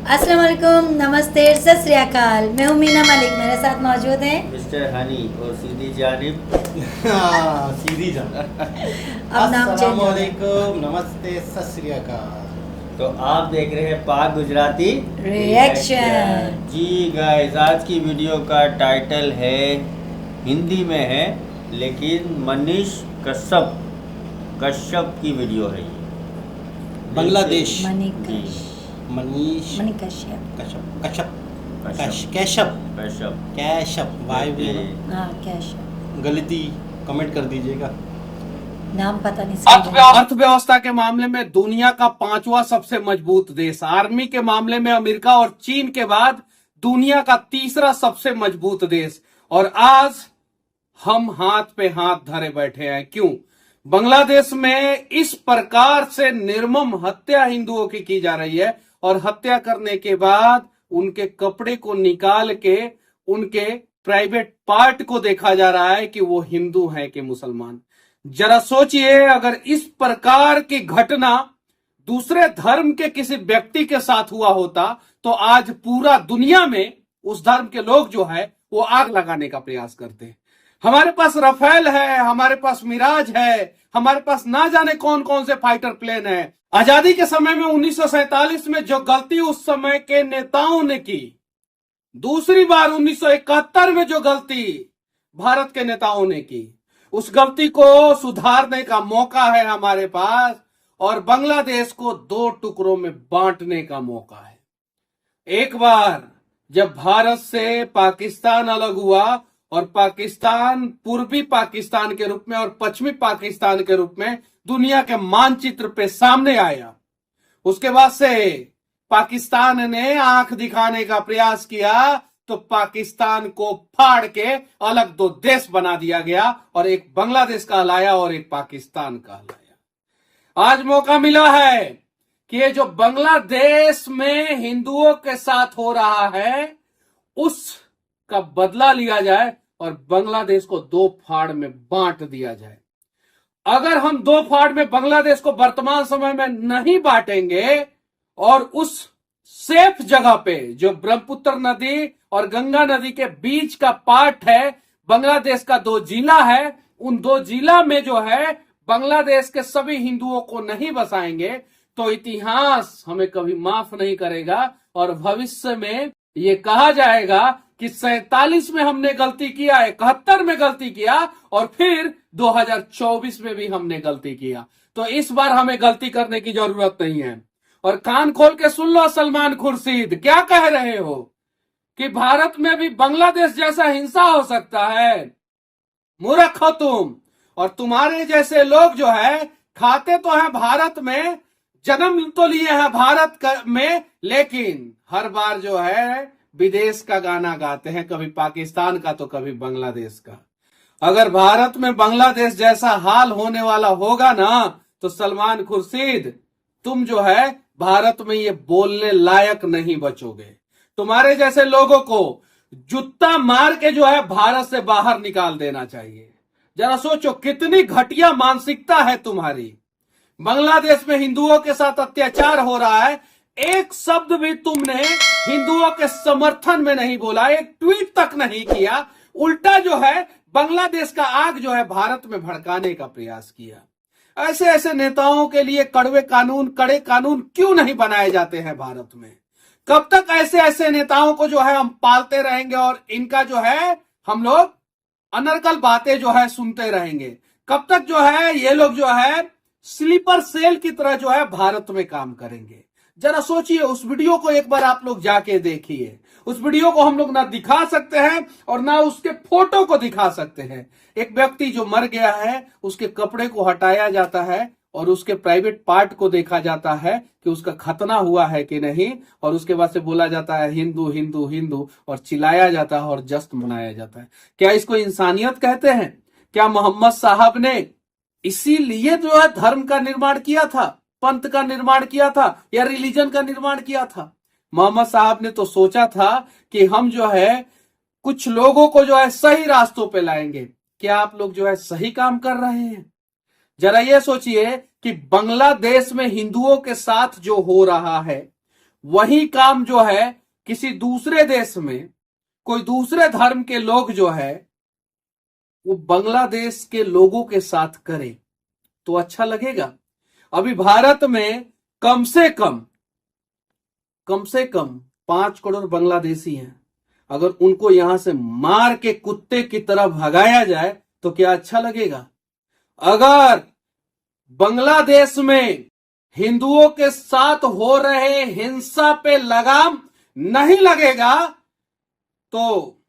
अस्सलाम वालेकुम, नमस्ते, सत श्री अकाल। मैं हूँ मीना मलिक, मेरे साथ मौजूद हैं मिस्टर हनी और सीधी जानिब सीधी जा। अब नाम चेंज हो गया। अस्सलामुअलैकुम, नमस्ते, सत श्री अकाल। तो आप देख रहे हैं पाक गुजराती रिएक्शन। जी गाइस, आज की वीडियो का टाइटल है, हिंदी में है लेकिन मनीष कश्यप की वीडियो है ये। बांग्लादेश। मनीष मनीष कश्यप। कश्यप कश्यप कैशप कश्यप कैशप वाई भी है ना? हाँ, कश्यप। गलती कमेंट कर दीजिएगा। नाम पता नहीं समझा। अर्थव्यवस्था के मामले में दुनिया का 5वां सबसे मजबूत देश, आर्मी के मामले में अमेरिका और चीन के बाद दुनिया का 3रा सबसे मजबूत देश, और आज हम हाथ पे हाथ धरे बैठे हैं। क्यों? बांग्लादेश में इस प्रकार से निर्मम हत्या हिंदुओं की जा रही है, और हत्या करने के बाद उनके कपड़े को निकाल के उनके प्राइवेट पार्ट को देखा जा रहा है कि वो हिंदू हैं कि मुसलमान। जरा सोचिए, अगर इस प्रकार की घटना दूसरे धर्म के किसी व्यक्ति के साथ हुआ होता तो आज पूरा दुनिया में उस धर्म के लोग जो है वो आग लगाने का प्रयास करते। हमारे पास राफेल है, हमारे पास मिराज है, हमारे पास ना जाने कौन कौन से फाइटर प्लेन है। आजादी के समय में 1947 में जो गलती उस समय के नेताओं ने की, दूसरी बार 1971 में जो गलती भारत के नेताओं ने की, उस गलती को सुधारने का मौका है हमारे पास, और बांग्लादेश को 2 टुकड़ों में बांटने का मौका है। एक बार जब भारत से पाकिस्तान अलग हुआ और पाकिस्तान पूर्वी पाकिस्तान के रूप में और पश्चिमी पाकिस्तान के रूप में दुनिया के मानचित्र पे सामने आया, उसके बाद से पाकिस्तान ने आंख दिखाने का प्रयास किया तो पाकिस्तान को फाड़ के अलग 2 देश बना दिया गया, और एक बांग्लादेश कहलाया और एक पाकिस्तान कहलाया। आज मौका मिला है कि ये जो बांग्लादेश में हिंदुओं के साथ हो रहा है उसका बदला लिया जाए और बांग्लादेश को 2 फाड़ में बांट दिया जाए। अगर हम 2 फाड़ में बांग्लादेश को वर्तमान समय में नहीं बांटेंगे और उस सेफ जगह पे जो ब्रह्मपुत्र नदी और गंगा नदी के बीच का पार्ट है, बांग्लादेश का 2 जिला है, उन 2 जिला में जो है बांग्लादेश के सभी हिंदुओं को नहीं बसाएंगे तो इतिहास हमें कभी माफ नहीं करेगा, और भविष्य में ये कहा जाएगा कि 47 में हमने गलती किया, 71 में गलती किया और फिर 2024 में भी हमने गलती किया। तो इस बार हमें गलती करने की जरूरत नहीं है। और कान खोल के सुन लो सलमान खुर्शीद, क्या कह रहे हो कि भारत में भी बांग्लादेश जैसा हिंसा हो सकता है? मूर्ख हो तुम, और तुम्हारे जैसे लोग जो है खाते तो हैं भारत में, जन्म तो लिए हैं भारत में, लेकिन हर बार जो है विदेश का गाना गाते हैं, कभी पाकिस्तान का तो कभी बांग्लादेश का। अगर भारत में बांग्लादेश जैसा हाल होने वाला होगा ना तो सलमान खुर्शीद तुम जो है भारत में ये बोलने लायक नहीं बचोगे। तुम्हारे जैसे लोगों को जूता मार के जो है भारत से बाहर निकाल देना चाहिए। जरा सोचो कितनी घटिया मानसिकता है तुम्हारी। बांग्लादेश में हिंदुओं के साथ अत्याचार हो रहा है, एक शब्द भी तुमने हिंदुओं के समर्थन में नहीं बोला, एक ट्वीट तक नहीं किया, उल्टा जो है बांग्लादेश का आग जो है भारत में भड़काने का प्रयास किया। ऐसे ऐसे नेताओं के लिए कड़वे कानून, कड़े कानून क्यों नहीं बनाए जाते हैं भारत में? कब तक ऐसे ऐसे नेताओं को जो है हम पालते रहेंगे और इनका जो है हम लोग अनर्गल बातें जो है सुनते रहेंगे? कब तक जो है ये लोग जो है स्लीपर सेल की तरह जो है भारत में काम करेंगे? जरा सोचिए, उस वीडियो को एक बार आप लोग जाके देखिए। उस वीडियो को हम लोग ना दिखा सकते हैं और ना उसके फोटो को दिखा सकते हैं। एक व्यक्ति जो मर गया है उसके कपड़े को हटाया जाता है और उसके प्राइवेट पार्ट को देखा जाता है कि उसका खतना हुआ है कि नहीं, और उसके बाद से बोला जाता है हिंदू हिंदू हिंदू, और चिल्लाया जाता है और जश्न मनाया जाता है। क्या इसको इंसानियत कहते हैं? क्या मोहम्मद साहब ने इसीलिए जो है धर्म का निर्माण किया था, पंथ का निर्माण किया था, या रिलीजन का निर्माण किया था? मोहम्मद साहब ने तो सोचा था कि हम जो है कुछ लोगों को जो है सही रास्तों पे लाएंगे। क्या आप लोग जो है सही काम कर रहे हैं? जरा ये सोचिए कि बांग्लादेश में हिंदुओं के साथ जो हो रहा है वही काम जो है किसी दूसरे देश में कोई दूसरे धर्म के लोग जो है वो बांग्लादेश के लोगों के साथ करे तो अच्छा लगेगा। अभी भारत में कम से कम 5 करोड़ बांग्लादेशी हैं। अगर उनको यहां से मार के कुत्ते की तरह भगाया जाए तो क्या अच्छा लगेगा? अगर बांग्लादेश में हिंदुओं के साथ हो रहे हिंसा पे लगाम नहीं लगेगा तो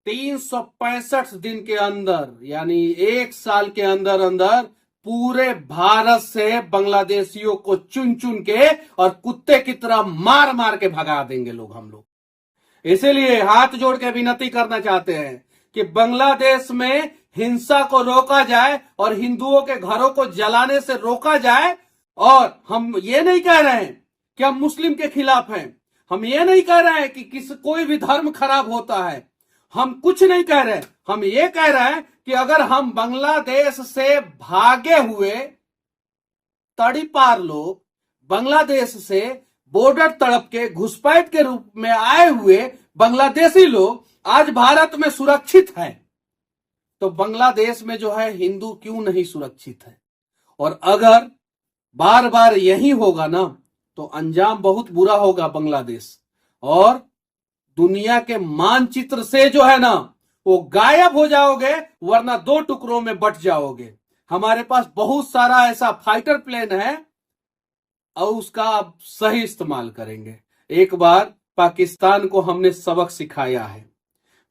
365 दिन के अंदर यानी 1 साल के अंदर अंदर पूरे भारत से बांग्लादेशियों को चुन चुन के और कुत्ते की तरह मार मार के भगा देंगे हम लोग। इसीलिए हाथ जोड़ के विनती करना चाहते हैं कि बांग्लादेश में हिंसा को रोका जाए और हिंदुओं के घरों को जलाने से रोका जाए। और हम ये नहीं कह रहे हैं कि हम मुस्लिम के खिलाफ हैं, हम ये नहीं कह रहे हैं कि कोई भी धर्म खराब होता है, हम कुछ नहीं कह रहे। हम ये कह रहे हैं कि अगर हम बांग्लादेश से भागे हुए तड़ीपार लोग बांग्लादेश से बॉर्डर तड़प के घुसपैठ के रूप में आए हुए बांग्लादेशी लोग आज भारत में सुरक्षित हैं तो बांग्लादेश में जो है हिंदू क्यों नहीं सुरक्षित है? और अगर बार बार यही होगा ना तो अंजाम बहुत बुरा होगा बांग्लादेश और दुनिया के मानचित्र से जो है ना वो गायब हो जाओगे, वरना 2 टुकड़ों में बट जाओगे। हमारे पास बहुत सारा ऐसा फाइटर प्लेन है और उसका आप सही इस्तेमाल करेंगे। एक बार पाकिस्तान को हमने सबक सिखाया है,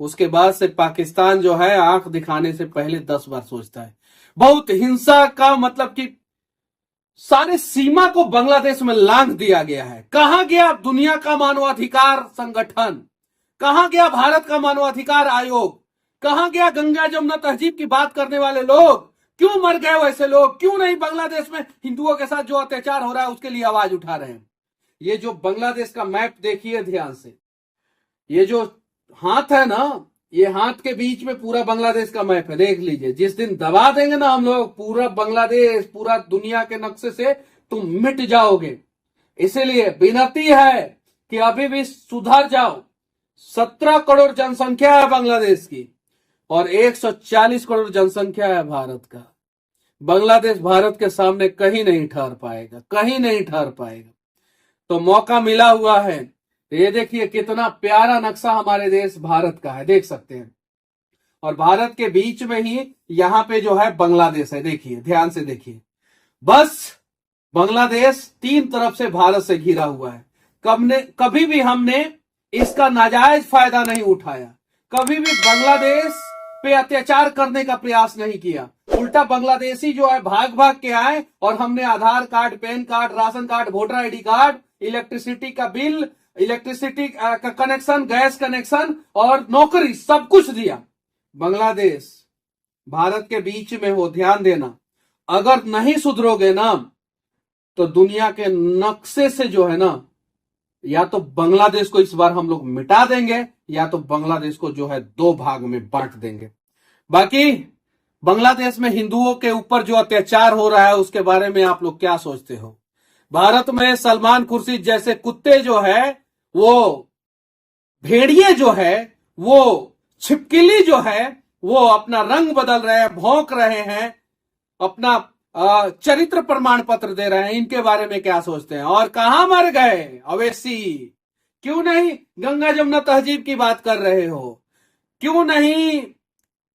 उसके बाद से पाकिस्तान जो है आंख दिखाने से पहले 10 बार सोचता है। बहुत हिंसा का मतलब कि सारे सीमा को बांग्लादेश में लांघ दिया गया है। कहां गया दुनिया का मानवाधिकार संगठन? कहां गया भारत का मानवाधिकार आयोग? कहां गया गंगा जमुना तहजीब की बात करने वाले लोग? क्यों मर गए वैसे लोग? क्यों नहीं बांग्लादेश में हिंदुओं के साथ जो अत्याचार हो रहा है उसके लिए आवाज उठा रहे हैं? ये जो बांग्लादेश का मैप देखिए ध्यान से, ये जो हाथ है ना, ये हाथ के बीच में पूरा बांग्लादेश का मैप है, देख लीजिए। जिस दिन दबा देंगे ना हम लोग पूरा बांग्लादेश, पूरा दुनिया के नक्शे से तुम मिट जाओगे। इसीलिए विनती है कि अभी भी सुधर जाओ। 17 करोड़ जनसंख्या है बांग्लादेश की और 140 करोड़ जनसंख्या है भारत का। बांग्लादेश भारत के सामने कहीं नहीं ठहर पाएगा, कहीं नहीं ठहर पाएगा। तो मौका मिला हुआ है। ये देखिए कितना प्यारा नक्शा हमारे देश भारत का है, देख सकते हैं। और भारत के बीच में ही यहां पे जो है बांग्लादेश है, देखिए ध्यान से देखिए। बस बांग्लादेश 3 तरफ से भारत से घिरा हुआ है। कभी भी हमने इसका नाजायज फायदा नहीं उठाया, कभी भी बांग्लादेश पे अत्याचार करने का प्रयास नहीं किया। उल्टा बांग्लादेशी जो है भाग भाग के आए और हमने Aadhaar card, PAN card, ration card, voter ID card, electricity का बिल, इलेक्ट्रिसिटी का कनेक्शन, गैस कनेक्शन और नौकरी सब कुछ दिया। बांग्लादेश भारत के बीच में हो, ध्यान देना। अगर नहीं सुधरोगे ना तो दुनिया के नक्शे से जो है ना या तो बांग्लादेश को इस बार हम लोग मिटा देंगे या तो बांग्लादेश को जो है 2 भाग में बांट देंगे। बाकी बांग्लादेश में हिंदुओं के ऊपर जो अत्याचार हो रहा है उसके बारे में आप लोग क्या सोचते हो? भारत में सलमान खुर्शीद जैसे कुत्ते जो है, वो भेड़िए जो है, वो छिपकली जो है, वो अपना रंग बदल रहे हैं, भौंक रहे हैं, अपना चरित्र प्रमाण पत्र दे रहे हैं। इनके बारे में क्या सोचते हैं? और कहां मर गए अवैसी? क्यों नहीं गंगा जमुना तहजीब की बात कर रहे हो? क्यों नहीं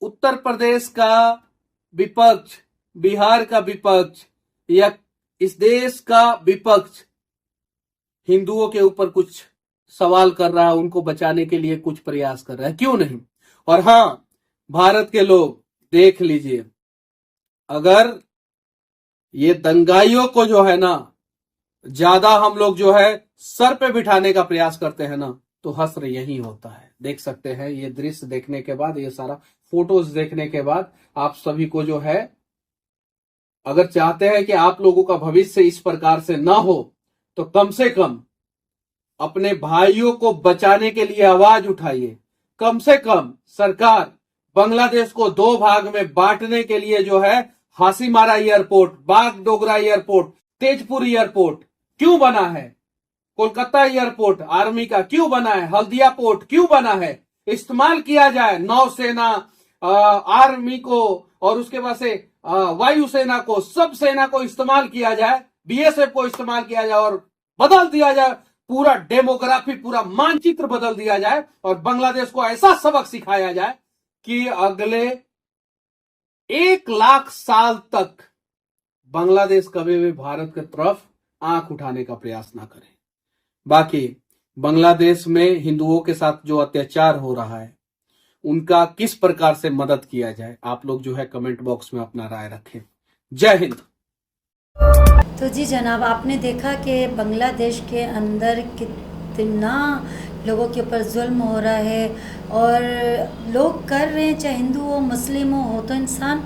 उत्तर प्रदेश का विपक्ष, बिहार का विपक्ष या इस देश का विपक्ष हिंदुओं के ऊपर कुछ सवाल कर रहा है, उनको बचाने के लिए कुछ प्रयास कर रहा है? क्यों नहीं? और हां, भारत के लोग देख लीजिए, अगर ये दंगाइयों को जो है ना ज्यादा हम लोग जो है सर पे बिठाने का प्रयास करते हैं ना तो हश्र यही होता है। देख सकते हैं ये दृश्य देखने के बाद, ये सारा फोटोज देखने के बाद आप सभी को जो है, अगर चाहते हैं कि आप लोगों का भविष्य इस प्रकार से ना हो तो कम से कम अपने भाइयों को बचाने के लिए आवाज उठाइए। कम से कम सरकार बांग्लादेश को 2 भाग में बांटने के लिए जो है Hasimara airport, Bagdogra airport, Tezpur airport क्यों बना है? कोलकाता एयरपोर्ट आर्मी का क्यों बना है, हल्दिया पोर्ट क्यों बना है, इस्तेमाल किया जाए नौसेना, आर्मी को और उसके बाद से वायुसेना को, सब सेना को इस्तेमाल किया जाए, बीएसएफ को इस्तेमाल किया जाए और बदल दिया जाए पूरा डेमोग्राफी, पूरा मानचित्र बदल दिया जाए और बांग्लादेश को ऐसा सबक सिखाया जाए कि अगले 1 लाख साल तक बांग्लादेश कभी भी भारत की तरफ आंख उठाने का प्रयास ना करे। बाकी बांग्लादेश में हिंदुओं के साथ जो अत्याचार हो रहा है उनका किस प्रकार से मदद किया जाए, आप लोग जो है कमेंट बॉक्स में अपना राय रखें। जय हिंद। तो जी जनाब, आपने देखा कि बांग्लादेश के अंदर कितना लोगों के ऊपर जुल्म हो रहा है और लोग कर रहे हैं, चाहे हिंदू हो मुस्लिम हो तो इंसान,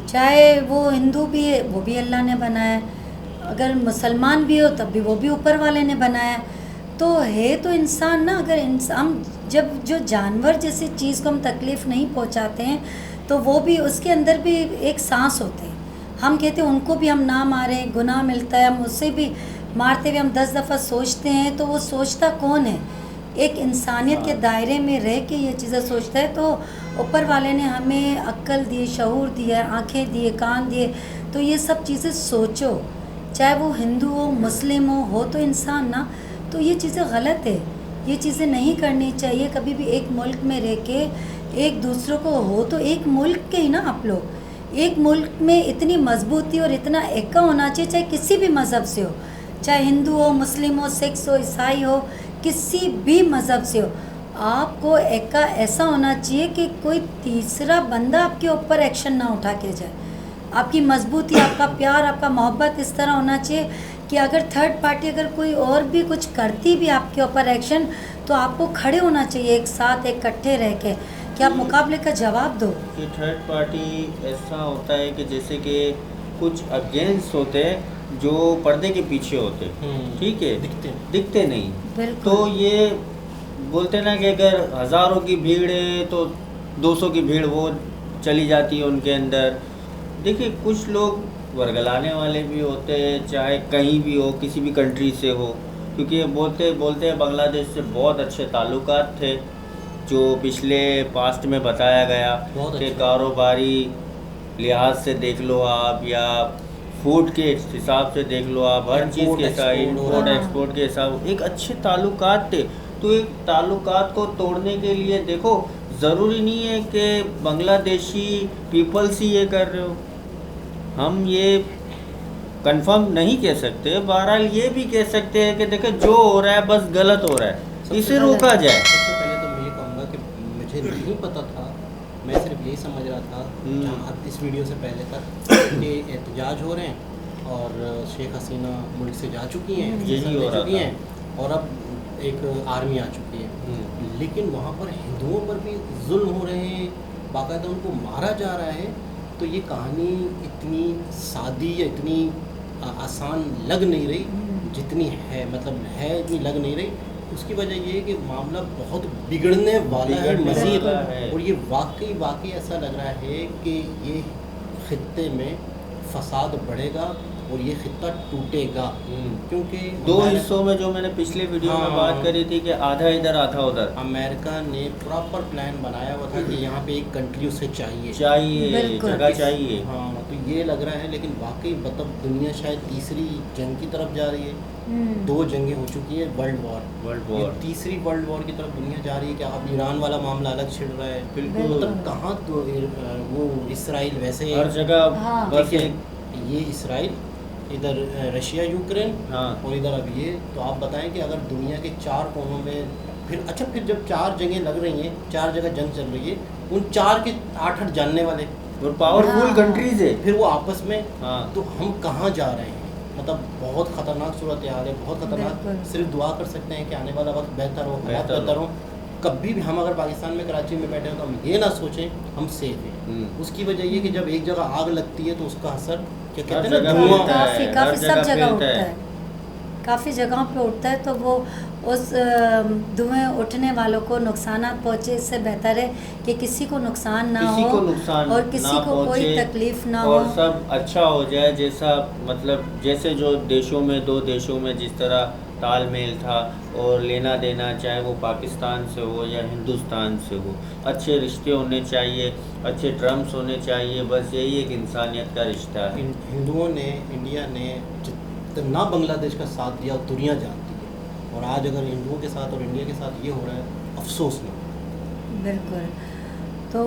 चाहे वो हिंदू भी है वो भी अल्लाह ने बनाया है, अगर मुसलमान भी हो तब भी वो भी ऊपर वाले ने बनाया है। तो है तो इंसान ना, अगर इंसान जब जो जानवर जैसी चीज़ को हम तकलीफ़ नहीं पहुंचाते हैं तो वो भी, उसके अंदर भी एक सांस होते हैं। हम कहते हैं उनको भी हम ना मारें, गुनाह मिलता है, हम उससे भी मारते हुए हम 10 दफ़ा सोचते हैं, तो वो सोचता कौन है? एक इंसानियत के दायरे में रह के ये चीज़ें सोचता है। तो ऊपर वाले ने हमें अक्ल दी, शऊर दिया, आँखें दिए, कान दिए, तो ये सब चीज़ें सोचो, चाहे वो हिंदू हो मुस्लिम हो तो इंसान ना। तो ये चीज़ें गलत है, ये चीज़ें नहीं करनी चाहिए कभी भी। एक मुल्क में रह के एक दूसरों को हो तो एक मुल्क के ही ना आप लोग, एक मुल्क में इतनी मजबूती और इतना एका होना चाहिए, चाहे किसी भी मज़हब से हो, चाहे हिंदू हो मुस्लिम हो सिख हो ईसाई हो, किसी भी मज़हब से हो, आपको एका ऐसा होना चाहिए कि कोई तीसरा बंदा आपके ऊपर एक्शन ना उठा के जाए। आपकी मजबूती, आपका प्यार, आपका मोहब्बत इस तरह होना चाहिए कि अगर थर्ड पार्टी अगर कोई और भी कुछ करती भी आपके ऊपर एक्शन, तो आपको खड़े होना चाहिए एक साथ, एक इकट्ठे रह के, कि आप मुकाबले का जवाब दो। कि थर्ड पार्टी ऐसा होता है कि जैसे कि कुछ अगेंस्ट होते हैं जो पर्दे के पीछे होते हैं, ठीक है, दिखते नहीं। बिल्कुल। तो ये बोलते ना कि अगर हज़ारों की भीड़ है तो 200 की भीड़ वो चली जाती है उनके अंदर। देखिए कुछ लोग वर्गलाने वाले भी होते हैं, चाहे कहीं भी हो, किसी भी कंट्री से हो, क्योंकि ये बोलते हैं बांग्लादेश से बहुत अच्छे ताल्लुकात थे, जो पिछले पास्ट में बताया गया कि कारोबारी लिहाज से देख लो आप, या फूड के हिसाब से देख लो आप, हर चीज़ के साथ, इम्पोर्ट एक्सपोर्ट के हिसाब, एक अच्छे ताल्लुकात थे। तो एक ताल्लुकात को तोड़ने के लिए देखो, ज़रूरी नहीं है कि बांग्लादेशी पीपल्स ही ये कर रहे हो, हम ये कंफर्म नहीं कह सकते। बहरहाल ये भी कह सकते हैं कि देखो जो हो रहा है बस गलत हो रहा है, इसे रोका जाए। सबसे पहले तो मैं ये कहूँगा कि मुझे नहीं पता था, मैं सिर्फ यही समझ रहा था जहाँ इस वीडियो से पहले तक कि एहतजाज हो रहे हैं और शेख हसीना मुल्क से जा चुकी हैं, यही हो रहा हैं, और अब एक आर्मी आ चुकी है, लेकिन वहाँ पर हिंदुओं पर भी जुल्म हो रहे हैं, बाकायदा उनको मारा जा रहा है। तो ये कहानी इतनी सादी या इतनी आसान लग नहीं रही जितनी है, मतलब है इतनी लग नहीं रही। उसकी वजह ये है कि मामला बहुत बिगड़ने वाला है मज़ीद, और ये वाकई ऐसा लग रहा है कि ये खित्ते में फसाद बढ़ेगा और ये खित्ता टूटेगा, क्योंकि दो हिस्सों में, जो मैंने पिछले वीडियो में बात करी थी कि आधा इधर आधा उधर, अमेरिका ने प्रॉपर प्लान बनाया हुआ था कि यहाँ पे एक कंट्री उसे चाहिए बिल्कुल। चाहिए। हाँ, तो ये लग रहा है, लेकिन वाकई मतलब दुनिया शायद तीसरी जंग की तरफ जा रही है। 2 जंगें हो चुकी है, वर्ल्ड वॉर, तीसरी वर्ल्ड वॉर की तरफ दुनिया जा रही है। कि अब ईरान वाला मामला अलग छिड़ रहा है, बिल्कुल, मतलब कहाँ तो वो इसराइल वैसे हर जगह बस ये इसराइल, इधर रशिया यूक्रेन, और इधर अब ये। तो आप बताएं कि अगर दुनिया के 4 कोनों में फिर जब 4 जगह लग रही हैं, 4 जगह जंग चल रही है, उन 4 के 8 जानने वाले और पावरफुल कंट्रीज है, फिर वो आपस में, तो हम कहाँ जा रहे हैं? मतलब बहुत ख़तरनाक सूरत हाल है, बहुत ख़तरनाक। सिर्फ दुआ कर सकते हैं कि आने वाला वक्त बेहतर हो, बेहतर हो। कभी भी हम अगर पाकिस्तान में कराची में बैठे हो तो हम ये ना सोचें हम सेफ हैं। उसकी वजह ये कि जब एक जगह आग लगती है तो उसका असर क्या कहते हैं ना, धुआं काफ़ी सब जगह उठता है, काफ़ी जगहों पे उठता है। तो वो उस धुएं उठने वालों को नुकसान पहुँचे, इससे बेहतर है कि किसी को नुकसान ना हो और किसी को कोई तकलीफ ना हो, और सब अच्छा हो जाए। जैसा मतलब जैसे जो देशों में, 2 देशों में जिस तरह तालमेल था और लेना देना, चाहे वो पाकिस्तान से हो या हिंदुस्तान से हो, अच्छे रिश्ते होने चाहिए, अच्छे टर्म्स होने चाहिए। बस यही एक इंसानियत का रिश्ता है। हिंदुओं ने, इंडिया ने जितना बांग्लादेश का साथ दिया दुनिया जानती है, और आज अगर हिंदुओं के साथ और इंडिया के साथ ये हो रहा है, अफसोस नहीं। बिल्कुल। तो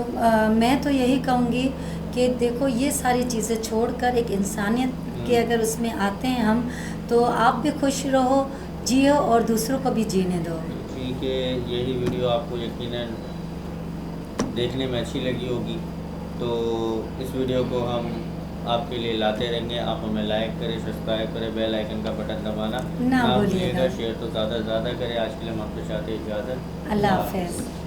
मैं तो यही कहूँगी कि देखो ये सारी चीज़ें छोड़कर एक इंसानियत के अगर उसमें आते हैं हम, तो आप भी खुश रहो, जियो और दूसरों को भी जीने दो। ठीक है, यही वीडियो आपको यकीनन देखने में अच्छी लगी होगी, तो इस वीडियो को हम आपके लिए लाते रहेंगे। आप हमें लाइक करें, सब्सक्राइब करें, बेल आइकन का बटन दबाना ना भूलिएगा। भूलिएगा। शेयर तो ज़्यादा से ज़्यादा करें। आज के लिए हम आपसे चाहते हैं इजाज़त। अल्लाह हाफ़िज़।